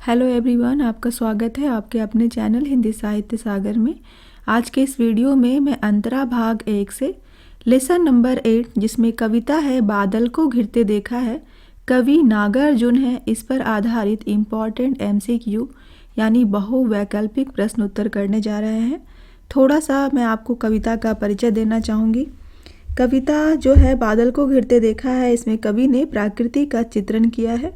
Hello everyone, आपका स्वागत है आपके अपने चैनल हिंदी साहित्य सागर में। आज के इस वीडियो में मैं अंतरा भाग 1 से लेसन नंबर 8 जिसमें कविता है बादल को घिरते देखा है, कवि नागार्जुन है, इस पर आधारित इम्पॉर्टेंट MCQ यानी बहुवैकल्पिक प्रश्न उत्तर करने जा रहे हैं। थोड़ा सा मैं आपको कविता का परिचय देना चाहूँगी। कविता जो है बादल को घिरते देखा है, इसमें कवि ने प्रकृति का चित्रण किया है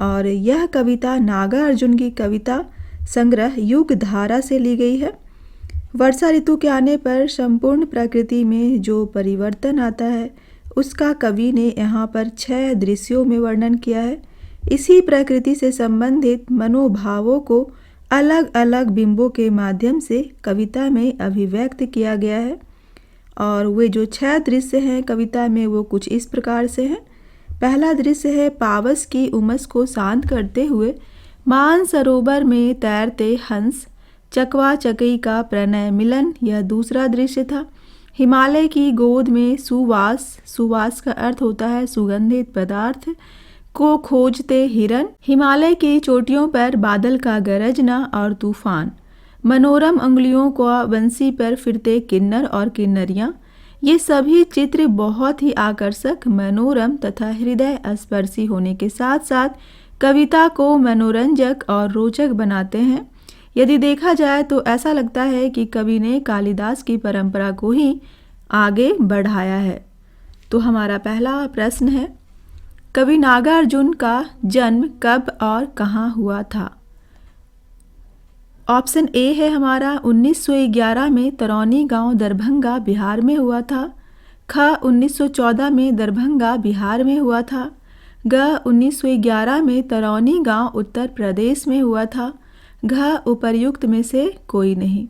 और यह कविता नागार्जुन की कविता संग्रह युग धारा से ली गई है। वर्षा ऋतु के आने पर संपूर्ण प्रकृति में जो परिवर्तन आता है उसका कवि ने यहाँ पर 6 दृश्यों में वर्णन किया है। इसी प्रकृति से संबंधित मनोभावों को अलग अलग बिंबों के माध्यम से कविता में अभिव्यक्त किया गया है और वे जो 6 दृश्य हैं कविता में वो कुछ इस प्रकार से हैं। पहला दृश्य है पावस की उमस को शांत करते हुए मानसरोवर में तैरते हंस, चकवा चकई का प्रणय मिलन, यह दूसरा दृश्य था। हिमालय की गोद में सुवास का अर्थ होता है सुगंधित पदार्थ को खोजते हिरन, हिमालय की चोटियों पर बादल का गरजना और तूफान, मनोरम अंगुलियों को बंसी पर फिरते किन्नर और किन्नरियाँ, ये सभी चित्र बहुत ही आकर्षक, मनोरम तथा हृदय स्पर्शी होने के साथ साथ कविता को मनोरंजक और रोचक बनाते हैं। यदि देखा जाए तो ऐसा लगता है कि कवि ने कालिदास की परंपरा को ही आगे बढ़ाया है। तो हमारा पहला प्रश्न है, कवि नागार्जुन का जन्म कब और कहाँ हुआ था? ऑप्शन ए है हमारा 1911 में तरौनी गांव दरभंगा बिहार में हुआ था। ख 1914 में दरभंगा बिहार में हुआ था। ग 1911 में तरौनी गांव उत्तर प्रदेश में हुआ था। घ उपर्युक्त में से कोई नहीं।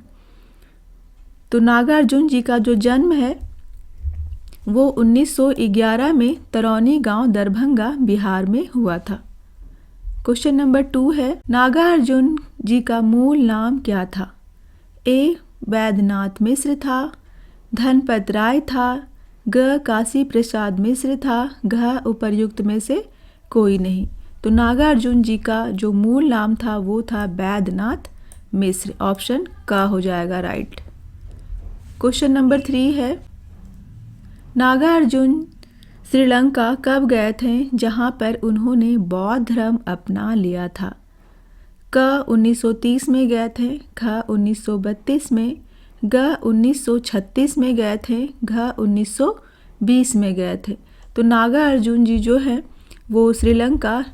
तो नागार्जुन जी का जो जन्म है वो 1911 में तरौनी गांव दरभंगा बिहार में हुआ था। क्वेश्चन नंबर 2 है, नागार्जुन जी का मूल नाम क्या था? ए वैद्यनाथ मिश्र था, धनपत राय था, ग काशी प्रसाद मिश्र था, घ उपर्युक्त में से कोई नहीं। तो नागार्जुन जी का जो मूल नाम था वो था वैद्यनाथ मिश्र। ऑप्शन क हो जाएगा राइट। क्वेश्चन नंबर 3 है, नागार्जुन श्रीलंका कब गए थे जहां पर उन्होंने बौद्ध धर्म अपना लिया था? क 1930 में गए थे, ख 1932 में, ग 1936 में गए थे, घ 1920 में गए थे। तो नागार्जुन जी जो है वो श्रीलंका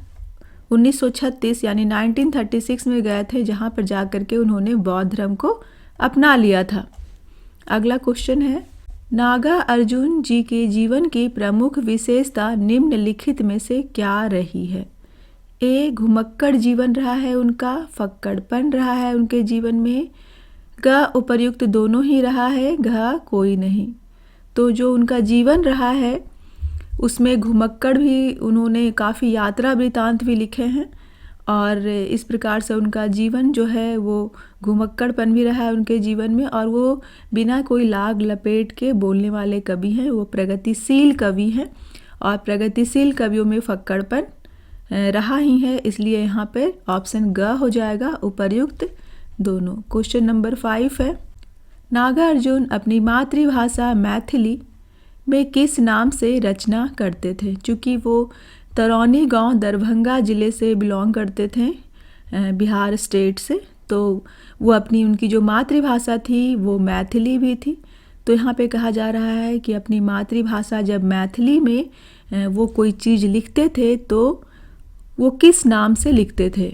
1936 यानी 1936 में गए थे जहां पर जाकर के उन्होंने बौद्ध धर्म को अपना लिया था। अगला क्वेश्चन है, नागार्जुन जी के जीवन की प्रमुख विशेषता निम्नलिखित में से क्या रही है? ए घुमक्कड़ जीवन रहा है उनका, फक्कड़पन रहा है उनके जीवन में, ग उपर्युक्त दोनों ही रहा है, घ कोई नहीं। तो जो उनका जीवन रहा है उसमें घुमक्कड़ भी, उन्होंने काफ़ी यात्रा वृतांत भी लिखे हैं और इस प्रकार से उनका जीवन जो है वो घुमक्कड़पन भी रहा है उनके जीवन में और वो बिना कोई लाग लपेट के बोलने वाले कवि हैं, वो प्रगतिशील कवि हैं और प्रगतिशील कवियों में फक्कड़पन रहा ही है, इसलिए यहाँ पर ऑप्शन ग हो जाएगा, उपर्युक्त दोनों। क्वेश्चन नंबर 5 है, नागार्जुन अपनी मातृभाषा मैथिली में किस नाम से रचना करते थे? चूँकि वो तरौनी गांव दरभंगा ज़िले से बिलोंग करते थे बिहार स्टेट से, तो वो अपनी उनकी जो मातृभाषा थी वो मैथिली भी थी। तो यहाँ पे कहा जा रहा है कि अपनी मातृभाषा जब मैथिली में वो कोई चीज़ लिखते थे तो वो किस नाम से लिखते थे?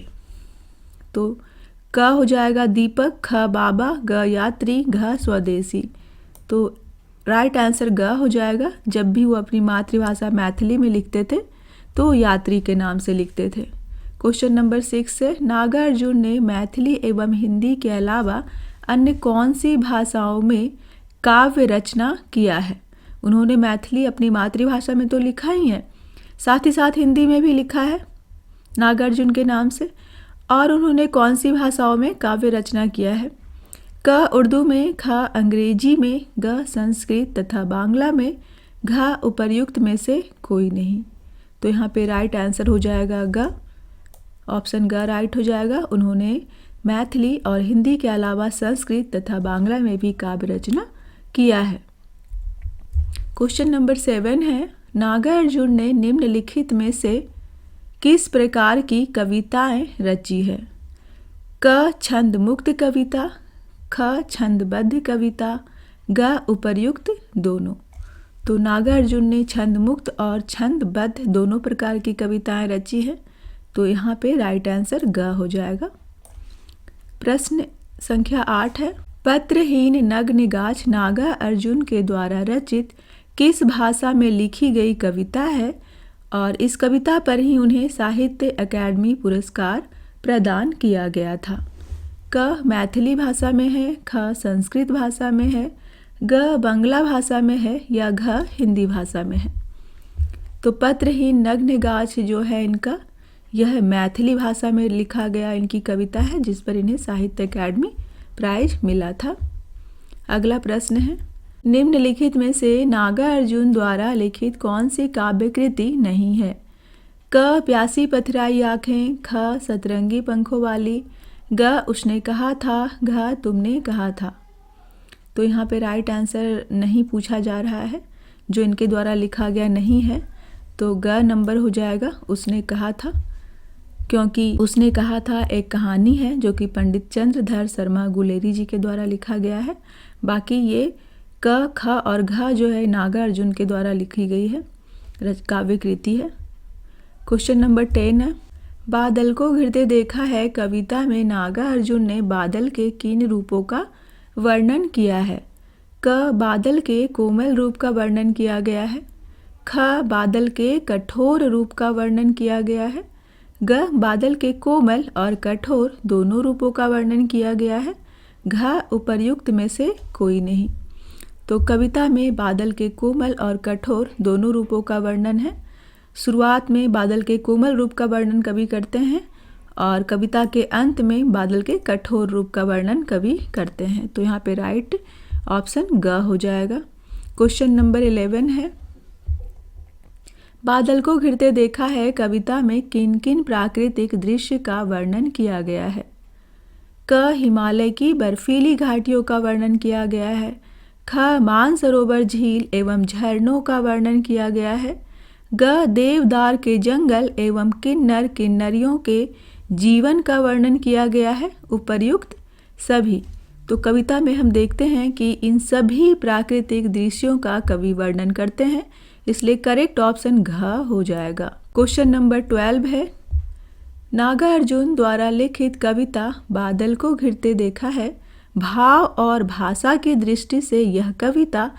तो क हो जाएगा दीपक, ख बाबा, ग यात्री, घ स्वदेशी। तो राइट आंसर ग हो जाएगा। जब भी वो अपनी मातृभाषा मैथिली में लिखते थे तो यात्री के नाम से लिखते थे। क्वेश्चन नंबर 6 है, नागार्जुन ने मैथिली एवं हिंदी के अलावा अन्य कौन सी भाषाओं में काव्य रचना किया है? उन्होंने मैथिली अपनी मातृभाषा में तो लिखा ही है, साथ ही साथ हिंदी में भी लिखा है नागार्जुन के नाम से। और उन्होंने कौन सी भाषाओं में काव्य रचना किया है? क उर्दू में, ख अंग्रेजी में, ग संस्कृत तथा बांग्ला में, घ उपर्युक्त में से कोई नहीं। तो यहाँ पे राइट आंसर हो जाएगा ग ऑप्शन ग राइट हो जाएगा। उन्होंने मैथिली और हिंदी के अलावा संस्कृत तथा बांग्ला में भी काव्य रचना किया है। क्वेश्चन नंबर 7 है, नागार्जुन ने निम्नलिखित में से किस प्रकार की कविताएं रची है? क छंद मुक्त कविता, ख छंदबद्ध कविता, ग उपर्युक्त दोनों। तो नागार्जुन ने छंद मुक्त और छंदबद्ध दोनों प्रकार की कविताएं रची है, तो यहाँ पे राइट आंसर ग हो जाएगा। प्रश्न संख्या 8 है, पत्रहीन नग्नगाछ नागार्जुन के द्वारा रचित किस भाषा में लिखी गई कविता है और इस कविता पर ही उन्हें साहित्य अकादमी पुरस्कार प्रदान किया गया था? क मैथिली भाषा में है, ख संस्कृत भाषा में है, ग बांग्ला भाषा में है या घ हिंदी भाषा में है? तो पत्रहीन नग्नगाछ जो है इनका, यह मैथिली भाषा में लिखा गया इनकी कविता है, जिस पर इन्हें साहित्य अकादमी प्राइज मिला था। अगला प्रश्न है, निम्नलिखित में से नागार्जुन द्वारा लिखित कौन सी काव्य कृति नहीं है? क प्यासी पथराई आँखें, ख सतरंगी पंखों वाली, ग उसने कहा था, घ तुमने कहा था। तो यहाँ पे राइट आंसर नहीं पूछा जा रहा है, जो इनके द्वारा लिखा गया नहीं है, तो ग नंबर हो जाएगा, उसने कहा था, क्योंकि उसने कहा था एक कहानी है जो कि पंडित चंद्रधर शर्मा गुलेरी जी के द्वारा लिखा गया है। बाकी ये क ख और घ जो है नागार्जुन के द्वारा लिखी गई है काव्य कृति है। क्वेश्चन नंबर 10 है, बादल को घिरते देखा है कविता में नागार्जुन ने बादल के किन रूपों का वर्णन किया है? क बादल के कोमल रूप का वर्णन किया गया है, ख बादल के कठोर रूप का वर्णन किया गया है, ग बादल के कोमल और कठोर दोनों रूपों का वर्णन किया गया है, घ उपर्युक्त में से कोई नहीं। तो कविता में बादल के कोमल और कठोर दोनों रूपों का वर्णन है। शुरुआत में बादल के कोमल रूप का वर्णन कवि करते हैं और कविता के अंत में बादल के कठोर रूप का वर्णन कवि करते हैं। तो यहाँ पे राइट ऑप्शन ग हो जाएगा। क्वेश्चन नंबर 11 है, बादल को घिरते देखा है कविता में किन किन प्राकृतिक दृश्य का वर्णन किया गया है? क हिमालय की बर्फीली घाटियों का वर्णन किया गया है, ख मानसरोवर झील एवं झरनों का वर्णन किया गया है, ग देवदार के जंगल एवं किन्नर किन्नरियों के जीवन का वर्णन किया गया है, उपर्युक्त सभी। तो कविता में हम देखते हैं कि इन सभी प्राकृतिक दृश्यों का कवि वर्णन करते हैं, इसलिए करेक्ट ऑप्शन घ हो जाएगा। क्वेश्चन नंबर 12 है, नागार्जुन द्वारा लिखित कविता बादल को घिरते देखा है भाव और भाषा की दृष्टि से यह कविता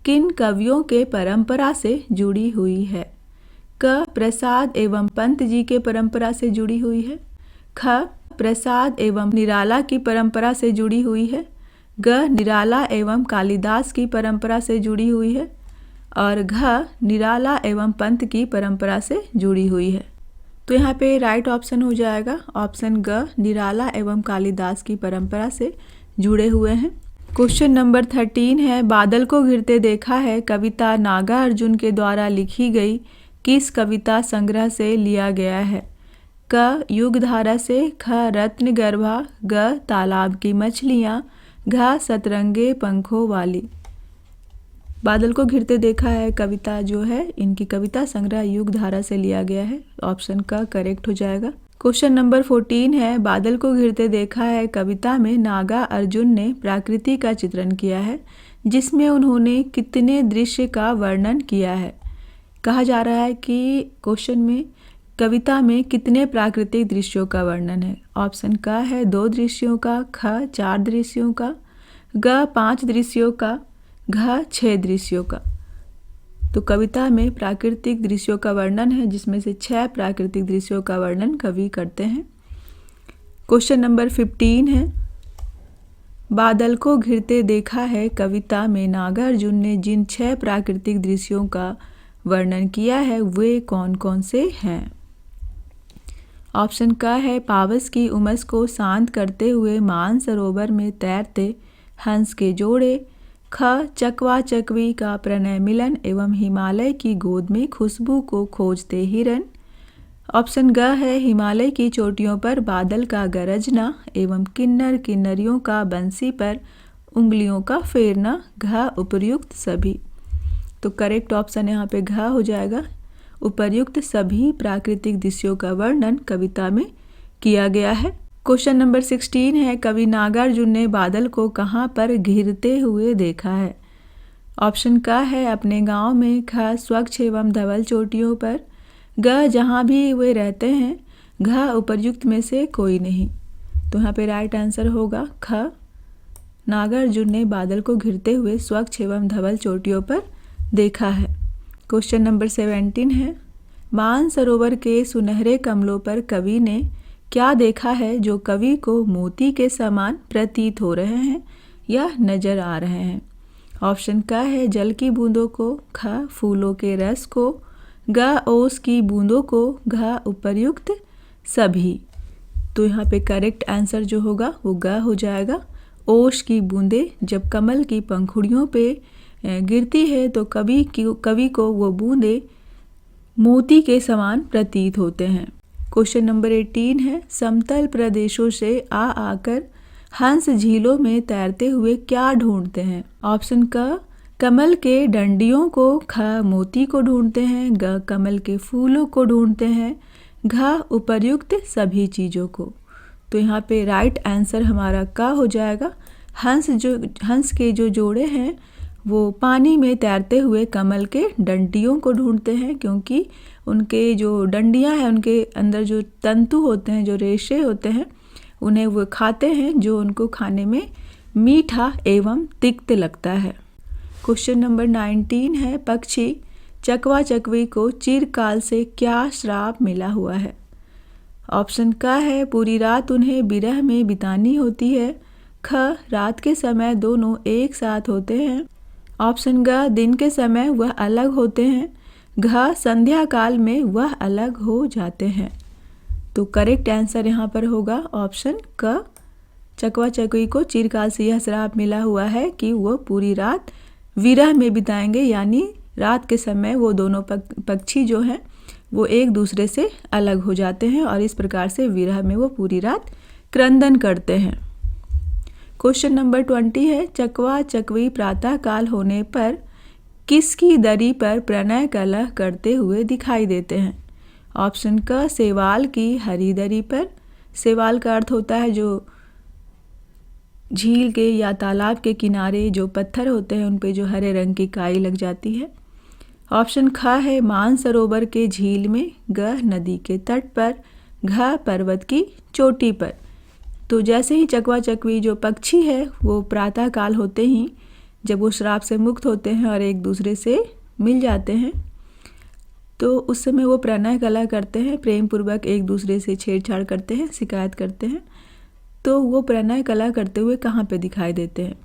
किन कवियों के परंपरा से जुड़ी हुई है? क प्रसाद एवं पंत जी के परंपरा से जुड़ी हुई है, ख प्रसाद एवं निराला की परंपरा से जुड़ी हुई है, ग निराला एवं कालिदास की परंपरा से जुड़ी हुई है और घ निराला एवं पंत की परंपरा से जुड़ी हुई है। तो यहाँ पे राइट ऑप्शन हो जाएगा ऑप्शन ग निराला एवं कालिदास की परंपरा से जुड़े हुए हैं। क्वेश्चन नंबर 13 है, बादल को घिरते देखा है कविता नागार्जुन के द्वारा लिखी गई किस कविता संग्रह से लिया गया है? क युगधारा से, ख रत्नगर्भा, ग तालाब की मछलियाँ, घ सतरंगे पंखों वाली। बादल को घिरते देखा है कविता जो है इनकी कविता संग्रह युगधारा से लिया गया है, ऑप्शन का करेक्ट हो जाएगा। क्वेश्चन नंबर 14 है, बादल को घिरते देखा है कविता में नागार्जुन ने प्रकृति का चित्रण किया है जिसमें उन्होंने कितने दृश्य का वर्णन किया है? कहा जा रहा है कि क्वेश्चन में कविता में कितने प्राकृतिक दृश्यों का वर्णन है? ऑप्शन का है 2 दृश्यों का, ख 4 दृश्यों का, ग 5 दृश्यों का, घ 6 दृश्यों का। तो कविता में प्राकृतिक दृश्यों का वर्णन है जिसमें से 6 प्राकृतिक दृश्यों का वर्णन कवि करते हैं। क्वेश्चन नंबर 15 है, बादल को घिरते देखा है कविता में नागार्जुन ने जिन 6 प्राकृतिक दृश्यों का वर्णन किया है वे कौन कौन से हैं? ऑप्शन का है पावस की उमस को शांत करते हुए मानसरोवर में तैरते हंस के जोड़े, ख चकवा चकवी का प्रणय मिलन एवं हिमालय की गोद में खुशबू को खोजते हिरन, ऑप्शन ग है हिमालय की चोटियों पर बादल का गरजना एवं किन्नर किन्नरियों का बंसी पर उंगलियों का फेरना, घ उपर्युक्त सभी। तो करेक्ट ऑप्शन यहाँ पे घ हो जाएगा। उपर्युक्त सभी प्राकृतिक दृश्यों का वर्णन कविता में किया गया है। क्वेश्चन नंबर 16 है, कवि नागार्जुन ने बादल को कहाँ पर घिरते हुए देखा है? ऑप्शन क है अपने गांव में, ख स्वच्छ एवं धवल चोटियों पर, ग जहाँ भी वे रहते हैं, घ उपर्युक्त में से कोई नहीं। तो यहाँ पे राइट आंसर होगा ख, नागार्जुन ने बादल को घिरते हुए स्वच्छ एवं धवल चोटियों पर देखा है। क्वेश्चन नंबर 17 है, मानसरोवर के सुनहरे कमलों पर कवि ने क्या देखा है जो कवि को मोती के समान प्रतीत हो रहे हैं या नजर आ रहे हैं? ऑप्शन क है जल की बूंदों को, ख फूलों के रस को, ग ओस की बूंदों को, घ उपर्युक्त सभी। तो यहाँ पे करेक्ट आंसर जो होगा वो ग हो जाएगा। ओस की बूंदें जब कमल की पंखुड़ियों पे गिरती है तो कवि को वो बूंदें मोती के समान प्रतीत होते हैं। क्वेश्चन नंबर 18 है, समतल प्रदेशों से आकर हंस झीलों में तैरते हुए क्या ढूंढते हैं? ऑप्शन क कमल के डंडियों को, ख मोती को ढूंढते हैं, ग कमल के फूलों को ढूंढते हैं, घ उपर्युक्त सभी चीज़ों को। तो यहाँ पे राइट आंसर हमारा क हो जाएगा। हंस के जो जोड़े हैं वो पानी में तैरते हुए कमल के डंडियों को ढूंढते हैं, क्योंकि उनके जो डंडियां हैं उनके अंदर जो तंतु होते हैं, जो रेशे होते हैं, उन्हें वो खाते हैं, जो उनको खाने में मीठा एवं तिक्त लगता है। क्वेश्चन नंबर 19 है, पक्षी चकवा चकवी को चिरकाल से क्या श्राप मिला हुआ है? ऑप्शन क है पूरी रात उन्हें विरह में बितानी होती है, ख रात के समय दोनों एक साथ होते हैं, ऑप्शन ग दिन के समय वह अलग होते हैं, घ संध्या काल में वह अलग हो जाते हैं। तो करेक्ट आंसर यहाँ पर होगा ऑप्शन क, चकवा चकवी को चिरकाल से यह श्राप मिला हुआ है कि वह पूरी रात विरह में बिताएंगे, यानी रात के समय वो दोनों पक्षी जो हैं वो एक दूसरे से अलग हो जाते हैं और इस प्रकार से विरह में वो पूरी रात क्रंदन करते हैं। क्वेश्चन नंबर 20 है, चकवा चकवी प्रातः काल होने पर किसकी दरी पर प्रणय कलह करते हुए दिखाई देते हैं? ऑप्शन क सेवाल की हरी दरी पर, सेवाल का अर्थ होता है जो झील के या तालाब के किनारे जो पत्थर होते हैं उन पे जो हरे रंग की काई लग जाती है। ऑप्शन ख है मानसरोवर के झील में, ग नदी के तट पर, घ पर्वत की चोटी पर। तो जैसे ही चकवा चकवी जो पक्षी है वो प्रातः काल होते ही जब वो श्राप से मुक्त होते हैं और एक दूसरे से मिल जाते हैं तो उस समय वो प्रणय कलह करते हैं, प्रेम पूर्वक एक दूसरे से छेड़छाड़ करते हैं, शिकायत करते हैं। तो वो प्रणय कलह करते हुए कहाँ पे दिखाई देते हैं?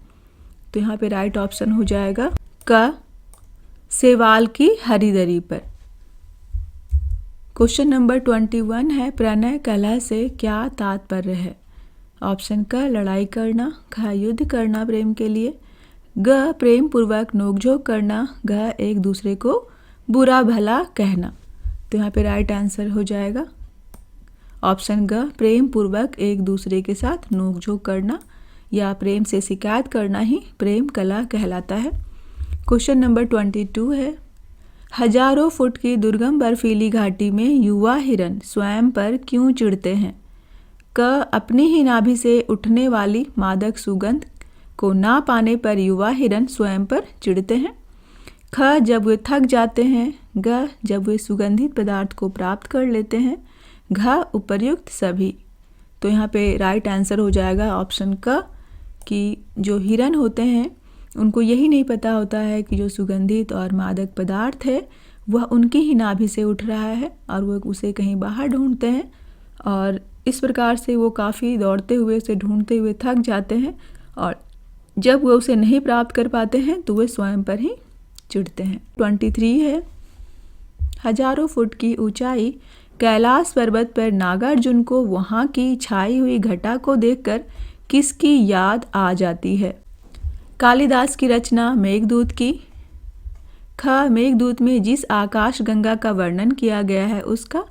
तो यहाँ पे राइट ऑप्शन हो जाएगा क सेवाल की हरी दरी पर। क्वेश्चन नंबर 21 है, प्रणय कलह से क्या तात्पर्य है? ऑप्शन क लड़ाई करना, ख युद्ध करना प्रेम के लिए, ग प्रेम पूर्वक नोकझोंक करना, घ एक दूसरे को बुरा भला कहना। तो यहाँ पे राइट आंसर हो जाएगा ऑप्शन ग प्रेम पूर्वक एक दूसरे के साथ नोकझोंक करना या प्रेम से शिकायत करना ही प्रेम कलह कहलाता है। क्वेश्चन नंबर 22 है, हजारों फुट की दुर्गम बर्फीली घाटी में युवा हिरन स्वयं पर क्यों चिढ़ते हैं? क अपनी ही नाभि से उठने वाली मादक सुगंध को ना पाने पर युवा हिरन स्वयं पर चिढ़ते हैं, ख जब वे थक जाते हैं, ग जब वे सुगंधित पदार्थ को प्राप्त कर लेते हैं, घ उपर्युक्त सभी। तो यहाँ पे राइट आंसर हो जाएगा ऑप्शन क कि जो हिरन होते हैं उनको यही नहीं पता होता है कि जो सुगंधित और मादक पदार्थ है वह उनकी ही नाभि से उठ रहा है और वो उसे कहीं बाहर ढूंढते हैं और इस प्रकार से वो काफ़ी दौड़ते हुए उसे ढूंढते हुए थक जाते हैं और जब वो उसे नहीं प्राप्त कर पाते हैं तो वे स्वयं पर ही चिढ़ते हैं। 23 है, हजारों फुट की ऊंचाई कैलाश पर्वत पर नागार्जुन को वहाँ की छाई हुई घटा को देखकर किसकी याद आ जाती है? कालिदास की रचना मेघदूत की, ख मेघदूत में जिस आकाश गंगा का वर्णन किया गया है उसका,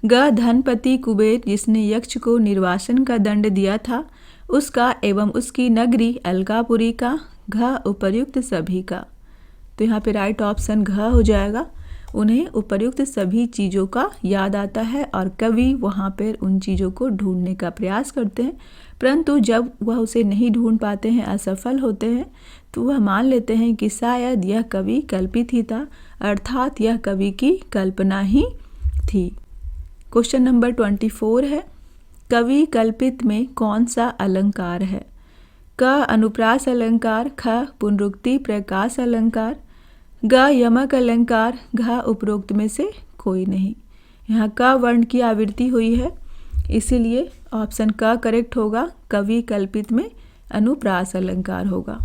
ग धनपति कुबेर जिसने यक्ष को निर्वासन का दंड दिया था उसका एवं उसकी नगरी अलकापुरी का। घ उपर्युक्त सभी का। तो यहाँ पे राइट ऑप्शन घ हो जाएगा। उन्हें उपर्युक्त सभी चीज़ों का याद आता है और कवि वहाँ पर उन चीज़ों को ढूंढने का प्रयास करते हैं, परंतु जब वह उसे नहीं ढूंढ पाते हैं, असफल होते हैं, तो वह मान लेते हैं कि शायद यह कवि कल्पित ही था, अर्थात यह कवि की कल्पना ही थी। क्वेश्चन नंबर 24 है, कवि कल्पित में कौन सा अलंकार है? क अनुप्रास अलंकार, ख पुनरुक्ति प्रकाश अलंकार, ग यमक अलंकार, घ उपरोक्त में से कोई नहीं। यहाँ क वर्ण की आवृत्ति हुई है, इसीलिए ऑप्शन क करेक्ट होगा। कवि कल्पित में अनुप्रास अलंकार होगा।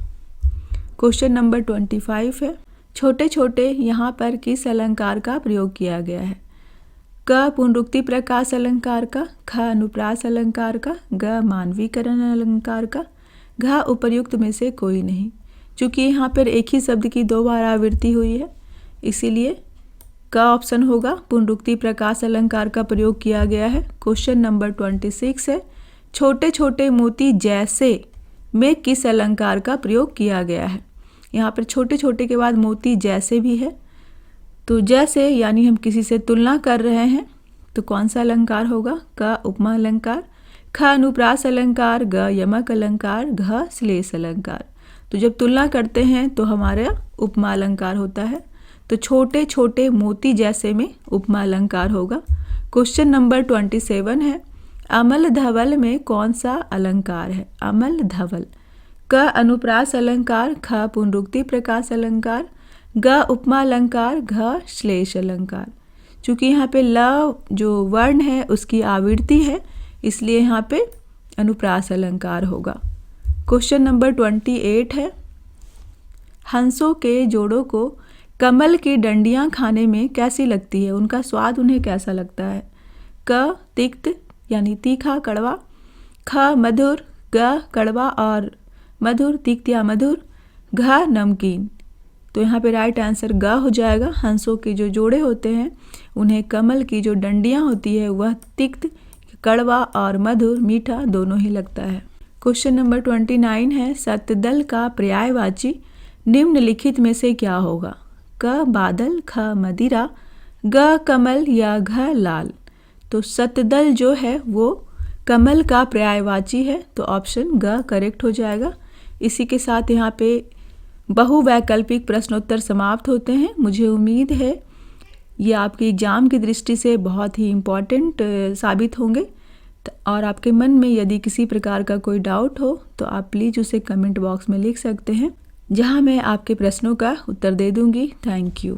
क्वेश्चन नंबर 25 है, छोटे छोटे यहाँ पर किस अलंकार का प्रयोग किया गया है? क पुनरुक्ति प्रकाश अलंकार का, ख अनुप्रास अलंकार का, ग मानवीकरण अलंकार का, घ उपर्युक्त में से कोई नहीं। चूँकि यहाँ पर एक ही शब्द की 2 बार आवृत्ति हुई है, इसीलिए का ऑप्शन होगा, पुनरुक्ति प्रकाश अलंकार का प्रयोग किया गया है। क्वेश्चन नंबर 26 है, छोटे छोटे मोती जैसे में किस अलंकार का प्रयोग किया गया है? यहाँ पर छोटे छोटे के बाद मोती जैसे भी है, तो जैसे यानी हम किसी से तुलना कर रहे हैं, तो कौन सा अलंकार होगा? क उपमा अलंकार, ख अनुप्रास अलंकार, ग यमक अलंकार, घ श्लेष अलंकार। तो जब तुलना करते हैं तो हमारा उपमा अलंकार होता है, तो छोटे छोटे मोती जैसे में उपमा अलंकार होगा। क्वेश्चन नंबर 27 है, अमल धवल में कौन सा अलंकार है? अमल धवल, क अनुप्रास अलंकार, ख पुनरुक्ति प्रकाश अलंकार, ग उपमा अलंकार, घ श्लेष अलंकार। चूँकि यहाँ पे ल जो वर्ण है उसकी आवृत्ति है, इसलिए यहाँ पे अनुप्रास अलंकार होगा। क्वेश्चन नंबर 28 है, हंसों के जोड़ों को कमल की डंडियाँ खाने में कैसी लगती है? उनका स्वाद उन्हें कैसा लगता है? क तिक्त यानी तीखा कड़वा, ख मधुर, ग कड़वा और मधुर तिक्त या मधुर, घ नमकीन। तो यहाँ पे राइट आंसर ग हो जाएगा। हंसों के जो जोड़े होते हैं उन्हें कमल की जो डंडियाँ होती है वह तिक्त, कड़वा और मधुर मीठा दोनों ही लगता है। क्वेश्चन नंबर 29 है, सतदल का पर्यायवाची निम्नलिखित में से क्या होगा? क बादल, ख मदिरा, ग कमल या घ लाल। तो सतदल जो है वो कमल का पर्यायवाची है, तो ऑप्शन ग करेक्ट हो जाएगा। इसी के साथ यहाँ पे बहुवैकल्पिक प्रश्नोत्तर समाप्त होते हैं। मुझे उम्मीद है ये आपके एग्ज़ाम की दृष्टि से बहुत ही इम्पॉर्टेंट साबित होंगे, और आपके मन में यदि किसी प्रकार का कोई डाउट हो तो आप प्लीज़ उसे कमेंट बॉक्स में लिख सकते हैं, जहां मैं आपके प्रश्नों का उत्तर दे दूंगी। Thank you.